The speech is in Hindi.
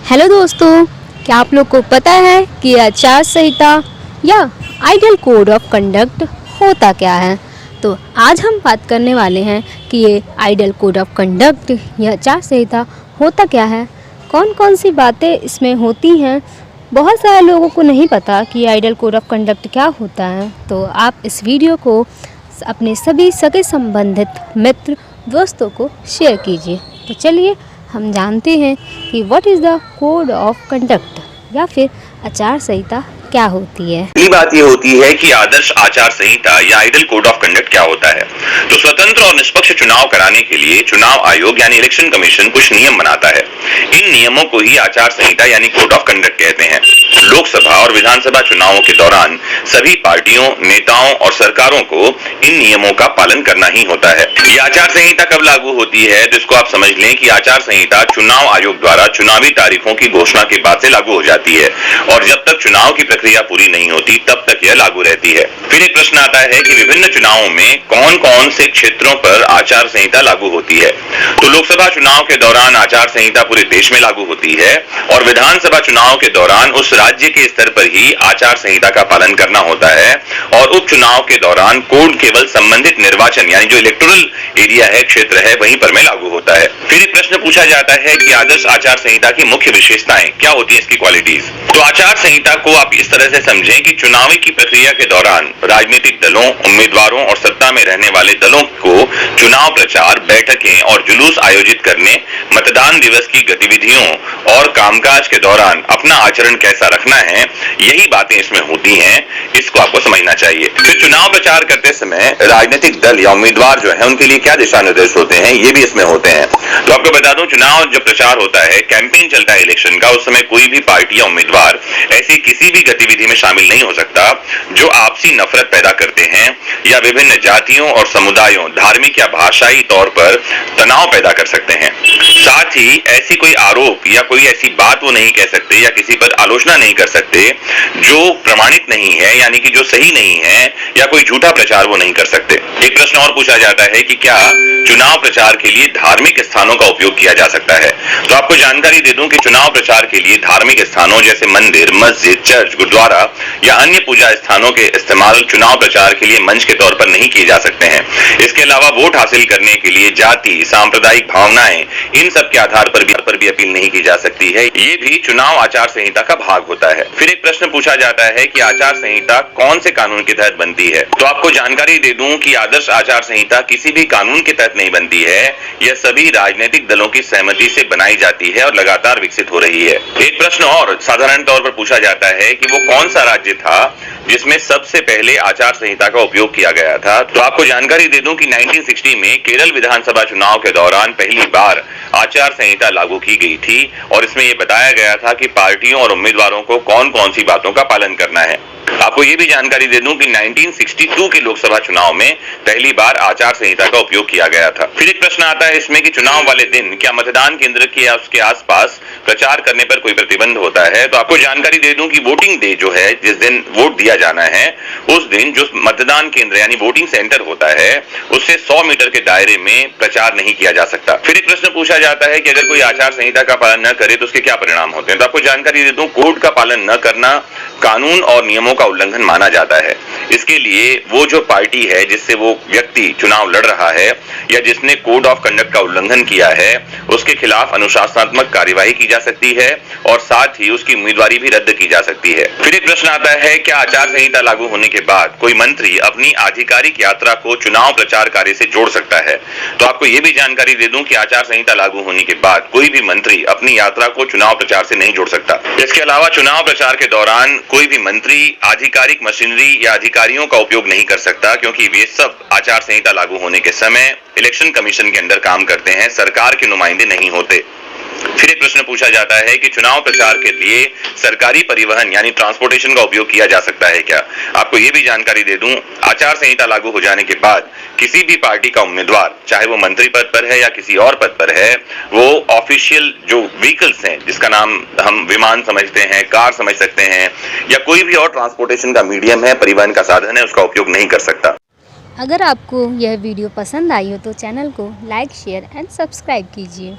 हेलो दोस्तों, क्या आप लोग को पता है कि आचार संहिता या आइडियल कोड ऑफ कंडक्ट होता क्या है। तो आज हम बात करने वाले हैं कि ये आइडियल कोड ऑफ कंडक्ट या आचार संहिता होता क्या है, कौन कौन सी बातें इसमें होती हैं। बहुत सारे लोगों को नहीं पता कि आइडियल कोड ऑफ कंडक्ट क्या होता है। तो आप इस वीडियो को अपने सभी सगे संबंधित मित्र दोस्तों को शेयर कीजिए। तो चलिए हम जानते हैं कि what is the code of conduct या फिर आचार संहिता क्या होती है। पहली बात ये होती है कि आदर्श आचार संहिता या आइडियल कोड ऑफ कंडक्ट क्या होता है। तो स्वतंत्र और निष्पक्ष चुनाव कराने के लिए चुनाव आयोग यानी इलेक्शन कमीशन कुछ नियम बनाता है। इन नियमों को ही आचार संहिता यानी कोड ऑफ कंडक्ट कहते हैं। लोकसभा और विधानसभा चुनावों के दौरान सभी पार्टियों, नेताओं और सरकारों को इन नियमों का पालन करना ही होता है। ये आचार संहिता कब लागू होती है, तो इसको आप समझ लें कि आचार संहिता चुनाव आयोग द्वारा चुनावी तारीखों की घोषणा के बाद से लागू हो जाती है और जब तक चुनाव की प्रक्रिया पूरी नहीं होती तब तक यह लागू रहती है। फिर एक प्रश्न आता है कि विभिन्न चुनावों में कौन कौन से क्षेत्रों पर आचार संहिता लागू होती है। तो लोकसभा चुनाव के दौरान आचार संहिता पूरे देश में लागू होती है और विधानसभा चुनाव के दौरान उस राज्य के स्तर पर ही आचार संहिता का पालन करना होता है और उपचुनाव के दौरान कोड केवल संबंधित निर्वाचन यानी जो इलेक्टोरल एरिया है, क्षेत्र है, वहीं पर में लागू होता है। फिर एक प्रश्न पूछा जाता है कि आदर्श आचार संहिता की मुख्य विशेषताएं क्या होती है, इसकी क्वालिटीज। तो आचार संहिता को आप इस तरह से समझें कि चुनावी की प्रक्रिया के दौरान राजनीतिक दलों, उम्मीदवारों और सत्ता में रहने वाले दलों को चुनाव प्रचार, बैठकें और जुलूस आयोजित करने, मतदान दिवस की गतिविधियों और कामकाज के दौरान अपना आचरण कैसा रखना है, यही बातें इसमें होती हैं। इसको आपको समझना चाहिए। फिर चुनाव प्रचार करते समय राजनीतिक दल या उम्मीदवार जो है उनके लिए क्या दिशा निर्देश होते हैं, ये भी इसमें होते हैं। तो आपको बता दूं, चुनाव जब प्रचार होता है, कैंपेन चलता है इलेक्शन का, उस समय कोई भी पार्टी या उम्मीदवार ऐसी किसी भी गतिविधि में शामिल नहीं हो सकता जो आपसी नफरत पैदा करते हैं या विभिन्न जातियों और समुदायों, धार्मिक या भाषाई तौर पर तनाव पैदा कर सकते हैं। साथ ही ऐसी कोई आरोप या कोई ऐसी बात वो नहीं कह सकते या किसी पर आलोचना नहीं कर सकते जो प्रमाणित नहीं है, यानी कि जो सही नहीं है, या कोई झूठा प्रचार वो नहीं कर सकते। एक प्रश्न और पूछा जाता है कि क्या चुनाव प्रचार के लिए धार्मिक स्थानों का उपयोग किया जा सकता है। तो आपको जानकारी दे दूं कि चुनाव प्रचार के लिए धार्मिक स्थानों जैसे मंदिर, मस्जिद, चर्च, गुरुद्वारा या अन्य पूजा स्थानों के इस्तेमाल चुनाव प्रचार के लिए मंच के तौर पर नहीं किए जा सकते हैं। इसके अलावा वोट हासिल करने के लिए जाति, सांप्रदायिक भावनाएं, इन सब के आधार पर भी अपील नहीं की जा सकती है। ये भी चुनाव आचार संहिता का भाग होता है। फिर एक प्रश्न पूछा जाता है कि आचार संहिता कौन से कानून के तहत बनती है। तो आपको जानकारी दे दूं कि आदर्श आचार संहिता किसी भी कानून के तहत नहीं बनती है। यह सभी राजनीतिक दलों की सहमति से बनाई जाती है और लगातार विकसित हो रही है। एक प्रश्न और साधारण तौर पर पूछा जाता है कि वो कौन सा राज्य था जिसमें सबसे पहले आचार संहिता का उपयोग किया गया था। तो आपको जानकारी दे दूं कि 1960 में केरल विधानसभा चुनाव के दौरान पहली बार आचार संहिता लागू की गई थी और इसमें यह बताया गया था कि पार्टियों और उम्मीदवारों को कौन कौन सी बातों का पालन करना है। आपको ये भी जानकारी दे दूं कि 1962 के लोकसभा चुनाव में पहली बार आचार संहिता का उपयोग किया गया था। फिर एक प्रश्न आता है इसमें कि चुनाव वाले दिन क्या मतदान केंद्र के या उसके आसपास प्रचार करने पर कोई प्रतिबंध होता है। तो आपको जानकारी दे दूं कि वोटिंग डे जो है, जिस दिन वोट दिया जाना है, उस दिन जो मतदान केंद्र यानी वोटिंग सेंटर होता है उससे 100 मीटर के दायरे में प्रचार नहीं किया जा सकता। फिर एक प्रश्न पूछा जाता है कि अगर कोई आचार संहिता का पालन न करे तो उसके क्या परिणाम होते हैं। तो आपको जानकारी दे दूं, कोड का पालन न करना कानून और नियमों का उल्लंघन माना जाता है। इसके लिए वो जो पार्टी है जिससे वो व्यक्ति चुनाव लड़ रहा है या जिसने कोड ऑफ कंडक्ट का उल्लंघन किया है, उसके खिलाफ अनुशासनात्मक कार्यवाही की जा सकती है और साथ ही उसकी उम्मीदवारी भी रद्द की जा सकती है। फिर एक प्रश्न आता है, क्या आचार संहिता लागू होने के बाद कोई मंत्री अपनी आधिकारिक यात्रा को चुनाव प्रचार कार्य से जोड़ सकता है। तो आपको यह भी जानकारी दे दूं कि आचार संहिता लागू होने के बाद कोई भी मंत्री अपनी यात्रा को चुनाव प्रचार से नहीं जोड़ सकता। इसके अलावा चुनाव प्रचार के दौरान कोई भी मंत्री आधिकारिक मशीनरी या अधिकारियों का उपयोग नहीं कर सकता, क्योंकि वे सब आचार संहिता लागू होने के समय इलेक्शन कमीशन के अंदर काम करते हैं, सरकार के नुमाइंदे नहीं होते। फिर एक प्रश्न पूछा जाता है कि चुनाव प्रचार के लिए सरकारी परिवहन यानी ट्रांसपोर्टेशन का उपयोग किया जा सकता है क्या। आपको यह भी जानकारी दे दूं, आचार संहिता लागू हो जाने के बाद किसी भी पार्टी का उम्मीदवार, चाहे वो मंत्री पद पर है या किसी और पद पर है, वो ऑफिशियल जो व्हीकल्स हैं, जिसका नाम हम विमान समझते हैं, कार समझ सकते हैं, या कोई भी और ट्रांसपोर्टेशन का मीडियम है, परिवहन का साधन है, उसका उपयोग नहीं कर सकता। अगर आपको यह वीडियो पसंद आई हो तो चैनल को लाइक, शेयर एंड सब्सक्राइब कीजिए।